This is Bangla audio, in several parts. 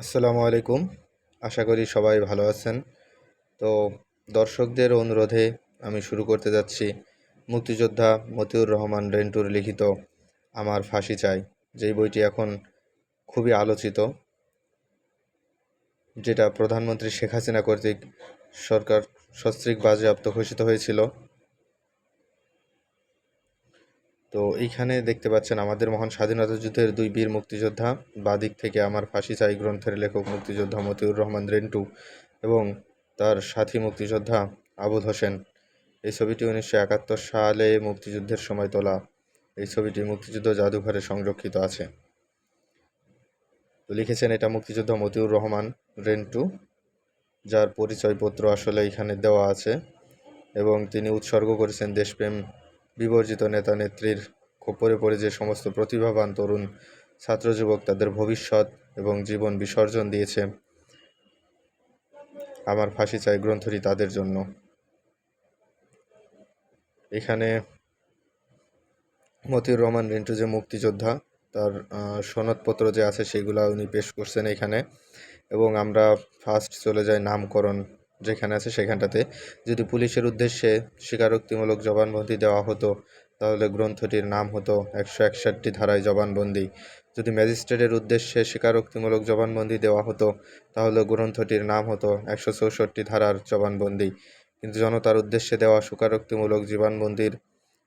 আসসালামু আলাইকুম। আশা করি সবাই ভালো আছেন। তো দর্শকদের অনুরোধে আমি শুরু করতে যাচ্ছি মুক্তিযোদ্ধা মতিউর রহমান রেন্টুর লিখিত আমার ফাঁসি চাই, যেই বইটি এখন খুবই আলোচিত, যেটা প্রধানমন্ত্রী শেখ হাসিনা কর্তৃক সরকার সস্ত্রীক বাজেয়াপ্ত ঘোষিত হয়েছিল। তো এইখানে দেখতে পাচ্ছেন আমাদের মহান স্বাধীনতা যুদ্ধের দুই বীর মুক্তিযোদ্ধা, বাদিক থেকে আমার ফাঁসি চাই গ্রন্থের লেখক মুক্তিযোদ্ধা মতিউর রহমান রেন্টু এবং তার সাথী মুক্তিযোদ্ধা আবুল হোসেন। এই ছবিটি 1971 সালে মুক্তিযুদ্ধের সময় তোলা। এই ছবিটি মুক্তিযুদ্ধ জাদুঘরে সংরক্ষিত আছে। তো লিখেছেন এটা মুক্তিযোদ্ধা মতিউর রহমান রেন্টু, যার পরিচয়পত্র আসলে এখানে দেওয়া আছে, এবং তিনি উৎসর্গ করেছেন দেশপ্রেম বিবর্জিত নেতা নেত্রীর খপ্পরে পড়ে যে সমস্ত প্রতিভাবান তরুণ ছাত্র যুবক তাদের ভবিষ্যৎ এবং জীবন বিসর্জন দিয়েছে, আমার ফাঁসি চাই গ্রন্থটি তাদের জন্য। এখানে মতিউর রহমান রিন্টু যে মুক্তিযোদ্ধা, তার সনদপত্র যে আছে সেগুলো উনি পেশ করছেন এখানে, এবং আমরা ফার্স্ট চলে যাই নামকরণ যেখানে আছে সেখানটাতে। যদি পুলিশের উদ্দেশ্যে স্বীকারোক্তিমূলক জবানবন্দি দেওয়া হতো তাহলে গ্রন্থটির নাম হতো 161 ধারায় জবানবন্দি। যদি ম্যাজিস্ট্রেটের উদ্দেশ্যে স্বীকারোক্তিমূলক জবানবন্দি দেওয়া হতো তাহলে গ্রন্থটির নাম হতো 164 ধারার জবানবন্দি। কিন্তু জনতার উদ্দেশ্যে দেওয়া স্বীকারোক্তিমূলক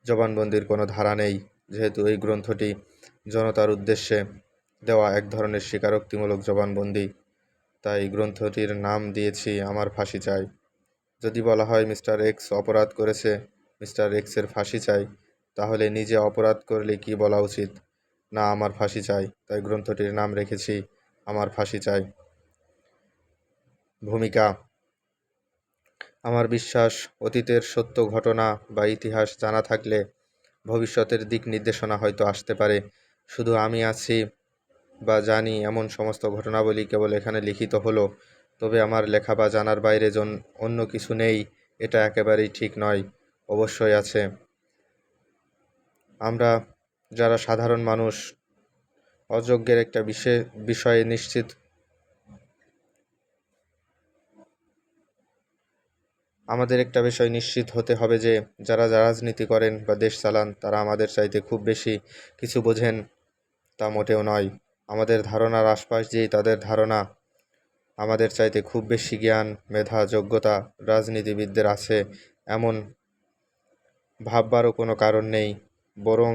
জবানবন্দির কোনো ধারা নেই, যেহেতু এই গ্রন্থটি জনতার উদ্দেশ্যে দেওয়া এক ধরনের স্বীকারোক্তিমূলক জবানবন্দি, তাই গ্রন্থটির নাম দিয়েছি আমার ফাঁসি চাই। যদি বলা হয় মিস্টার এক্স অপরাধ করেছে, মিস্টার এক্সের ফাঁসি চাই, তাহলে নিজে অপরাধ করলে কি বলা উচিত? না, আমার ফাঁসি চাই। তাই গ্রন্থটির নাম রেখেছি আমার ফাঁসি চাই। ভূমিকা: আমার বিশ্বাস, অতীতের সত্য ঘটনা বা ইতিহাস জানা থাকলে ভবিষ্যতের দিক নির্দেশনা হয়তো আসতে পারে। শুধু আমি আছি বা জানি এমন সমস্ত ঘটনাবলী কেবল এখানে লিখিত হলো, তবে আমার লেখা বা জানার বাইরে অন্য কিছু নেই, এটা একেবারেই ঠিক নয়। অবশ্যই আছে। আমরা যারা সাধারণ মানুষ, অযজ্ঞের একটা বিষয়ে নিশ্চিত আমাদের একটা বিষয় নিশ্চিত হতে হবে যে যারা রাজনীতি করেন বা দেশ চালান তারা আমাদের চাইতে খুব বেশি কিছু বোঝেন, তা মোটেও নয়। আমাদের ধারণার আশপাশ দিয়েই তাদের ধারণা। আমাদের চাইতে খুব বেশি জ্ঞান, মেধা, যোগ্যতা রাজনীতিবিদদের আছে এমন ভাববারও কোনো কারণ নেই। বরং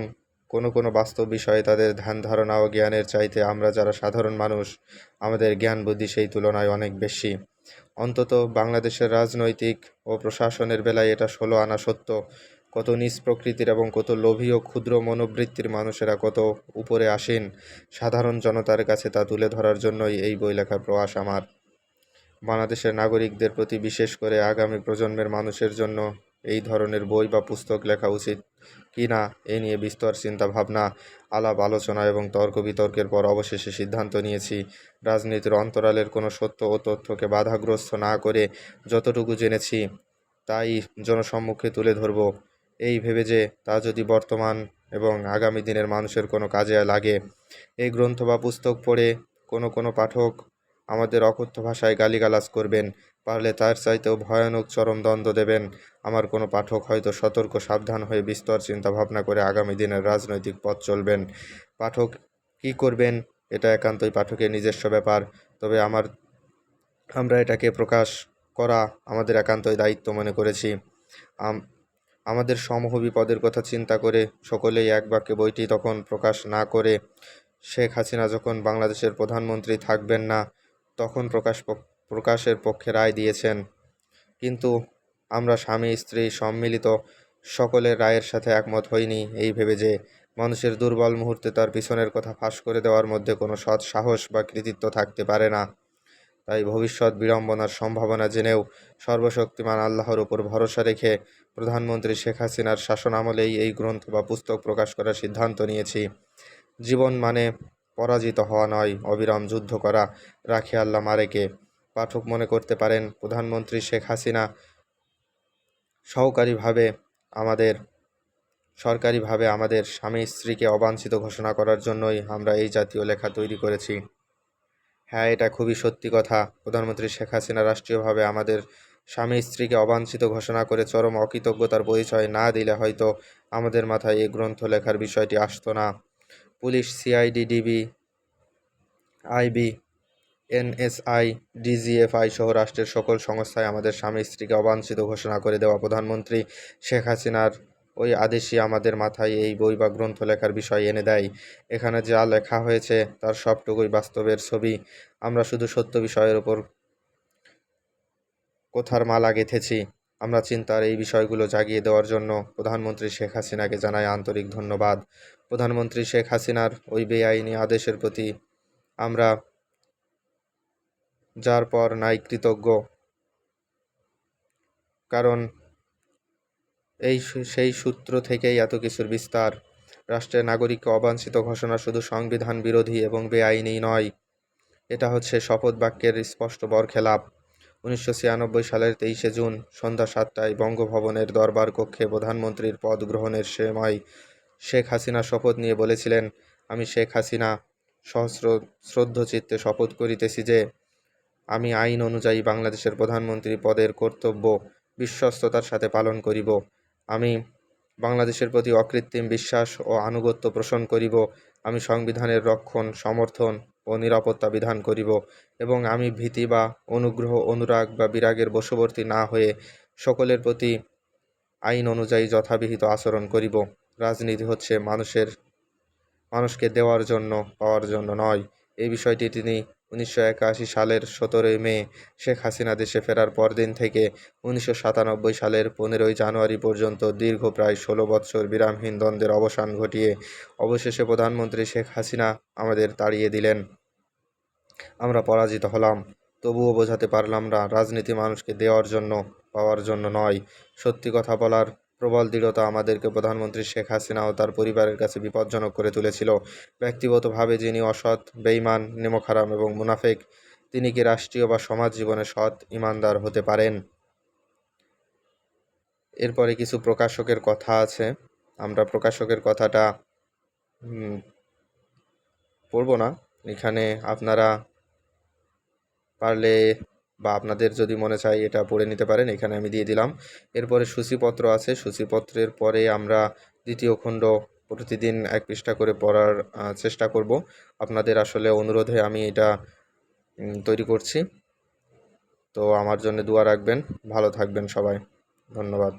কোনো বাস্তব বিষয়ে তাদের ধ্যান ধারণা ও জ্ঞানের চাইতে আমরা যারা সাধারণ মানুষ, আমাদের জ্ঞান বুদ্ধি সেই তুলনায় অনেক বেশি। অন্তত বাংলাদেশের রাজনৈতিক ও প্রশাসনের বেলায় এটা 16 আনা সত্য। কত নিজ প্রকৃতির এবং কত লোভী ও ক্ষুদ্র মনোবৃত্তির মানুষেরা কত উপরে আসেন, সাধারণ জনতার কাছে তা তুলে ধরার জন্যই এই বই লেখার প্রয়াস আমার। বাংলাদেশের নাগরিকদের প্রতি, বিশেষ করে আগামী প্রজন্মের মানুষের জন্য এই ধরনের বই বা পুস্তক লেখা উচিত কি না এ নিয়ে বিস্তর চিন্তা ভাবনা, আলাপ আলোচনা এবং তর্ক বিতর্কের পর অবশেষে সিদ্ধান্ত নিয়েছি রাজনীতির অন্তরালের কোনো সত্য ও তথ্যকে বাধাগ্রস্ত না করে যতটুকু জেনেছি তাই জনসম্মুখে তুলে ধরব, এই ভেবে যে তা যদি বর্তমান এবং আগামী দিনের মানুষের কোনো কাজে লাগে। এই গ্রন্থ বা পুস্তক পড়ে কোনো পাঠক আমাদের অকথ্য ভাষায় গালিগালাজ করবেন, পারলে তার চাইতেও ভয়ানক চরম দ্বন্দ্ব দেবেন। আমার কোনো পাঠক হয়তো সতর্ক সাবধান হয়ে বিস্তর চিন্তা ভাবনা করে আগামী দিনের রাজনৈতিক পথ চলবেন। পাঠক কী করবেন এটা একান্তই পাঠকের নিজস্ব ব্যাপার, তবে আমরা এটাকে প্রকাশ করা আমাদের একান্তই দায়িত্ব মনে করেছি। আমাদের সমূহ বিপদের কথা চিন্তা করে সকলেই এক বাক্যে বইটি তখন প্রকাশ না করে শেখ হাসিনা যখন বাংলাদেশের প্রধানমন্ত্রী থাকবেন না তখন প্রকাশের পক্ষে রায় দিয়েছেন। কিন্তু আমরা স্বামী স্ত্রী সম্মিলিত সকলের রায়ের সাথে একমত হইনি, এই ভেবে যে মানুষের দুর্বল মুহূর্তে তার পিছনের কথা ফাঁস করে দেওয়ার মধ্যে কোনো সৎ সাহস বা কৃতিত্ব থাকতে পারে না। তাই ভবিষ্যৎ বিড়ম্বনার সম্ভাবনা জেনেও সর্বশক্তিমান আল্লাহর উপর ভরসা রেখে প্রধানমন্ত্রী শেখ হাসিনার শাসনামলেই এই গ্রন্থ বা পুস্তক প্রকাশ করার সিদ্ধান্ত নিয়েছি। জীবন মানে পরাজিত হওয়া নয়, অবিরাম যুদ্ধ করা, রাখে আল্লাহ মারেকে। পাঠক মনে করতে পারেন প্রধানমন্ত্রী শেখ হাসিনা সরকারিভাবে আমাদের স্বামী স্ত্রীকে অবাঞ্ছিত ঘোষণা করার জন্যই আমরা এই জাতীয় লেখা তৈরি করেছি। হ্যাঁ, এটা খুবই সত্যি কথা। প্রধানমন্ত্রী শেখ হাসিনা রাষ্ট্রীয়ভাবে আমাদের স্বামী স্ত্রীকে অবাঞ্ছিত ঘোষণা করে চরম অকৃতজ্ঞতার পরিচয় না দিলে হয়তো আমাদের মাথায় এই গ্রন্থ লেখার বিষয়টি আসতো না। Police, CID, DB, IB, NSI, DGFI সহ রাষ্ট্রের সকল সংস্থায় আমাদের স্বামী স্ত্রীকে অবাঞ্ছিত ঘোষণা করে দেওয়া প্রধানমন্ত্রী শেখ হাসিনার ওই আদেশই আমাদের মাথায় এই বই বা গ্রন্থ লেখার বিষয় এনে দেয়। এখানে যা লেখা হয়েছে তার সবটুকুই বাস্তবের ছবি। আমরা শুধু সত্য বিষয়ের ওপর কথার মালা গেঁথেছি। আমরা চিন্তার এই বিষয়গুলো জাগিয়ে দেওয়ার জন্য প্রধানমন্ত্রী শেখ হাসিনাকে জানাই আন্তরিক ধন্যবাদ। প্রধানমন্ত্রী শেখ হাসিনার ওই বেআইনি আদেশের প্রতি আমরা যার পর নাই কৃতজ্ঞ, কারণ সেই সূত্র থেকেই এত কিছুর বিস্তার। রাষ্ট্রের নাগরিককে অবাঞ্ছিত ঘোষণা শুধু সংবিধান বিরোধী এবং বেআইনি নয়, এটা হচ্ছে শপথ বাক্যের স্পষ্ট বরখেলাপ। 1996 সালের 23শে জুন সন্ধ্যা 7টায় বঙ্গভবনের দরবার কক্ষে প্রধানমন্ত্রীর পদ গ্রহণের সময় শেখ হাসিনা শপথ নিয়ে বলেছিলেন, আমি শেখ হাসিনা সহস্র শ্রদ্ধচিত্তে শপথ করিতেছি যে আমি আইন অনুযায়ী বাংলাদেশের প্রধানমন্ত্রী পদের কর্তব্য বিশ্বস্ততার সাথে পালন করিব। আমি বাংলাদেশের প্রতি অকৃত্রিম বিশ্বাস ও আনুগত্য পোষণ করিব। আমি সংবিধানের রক্ষণ, সমর্থন ও নিরাপত্তা বিধান করিব এবং আমি ভীতি বা অনুগ্রহ, অনুরাগ বা বিরাগের বশবর্তী না হয়ে সকলের প্রতি আইন অনুযায়ী যথাবিহিত আচরণ করিব। রাজনীতি হচ্ছে মানুষকে দেওয়ার জন্য, পাওয়ার জন্য নয়। এই বিষয়টি তিনি 1981 সালের 17 মে শেখ হাসিনা দেশে ফেরার পরদিন থেকে 1997 সালের 15 জানুয়ারি পর্যন্ত দীর্ঘ প্রায় 16 বৎসর বিরামহীন দ্বন্দ্বের অবসান ঘটিয়ে অবশেষে প্রধানমন্ত্রী শেখ হাসিনা আমাদের তাড়িয়ে দিলেন। আমরা পরাজিত হলাম, তবুও বোঝাতে পারলাম না রাজনীতি মানুষকে দেওয়ার জন্য, পাওয়ার জন্য নয়। সত্যি কথা বলার প্রবল দৃঢ়তা আমাদেরকে প্রধানমন্ত্রী শেখ হাসিনা ও তার পরিবারের কাছে বিপজ্জনক করে তুলেছিল। ব্যক্তিগতভাবে যিনি অসৎ, বেঈমান, নেমখারাম এবং মুনাফেক, তিনি কি রাষ্ট্রীয় বা সমাজ জীবনে সৎ, ইমানদার হতে পারেন? এরপরে কিছু প্রকাশকের কথা আছে। আমরা প্রকাশকের কথাটা পড়ব না। এখানে আপনারা পারলে বা আপনাদের যদি মনে চায় এটা পড়ে নিতে পারেন, এখানে আমি দিয়ে দিলাম। এরপরে সূচিপত্র আছে। সূচিপত্রের পরে আমরা দ্বিতীয় খণ্ড প্রতিদিন 1 পৃষ্ঠা করে পড়ার চেষ্টা করব। আপনাদের আসলে অনুরোধে আমি এটা তৈরি করছি। তো আমার জন্য দোয়া রাখবেন। ভালো থাকবেন সবাই। ধন্যবাদ।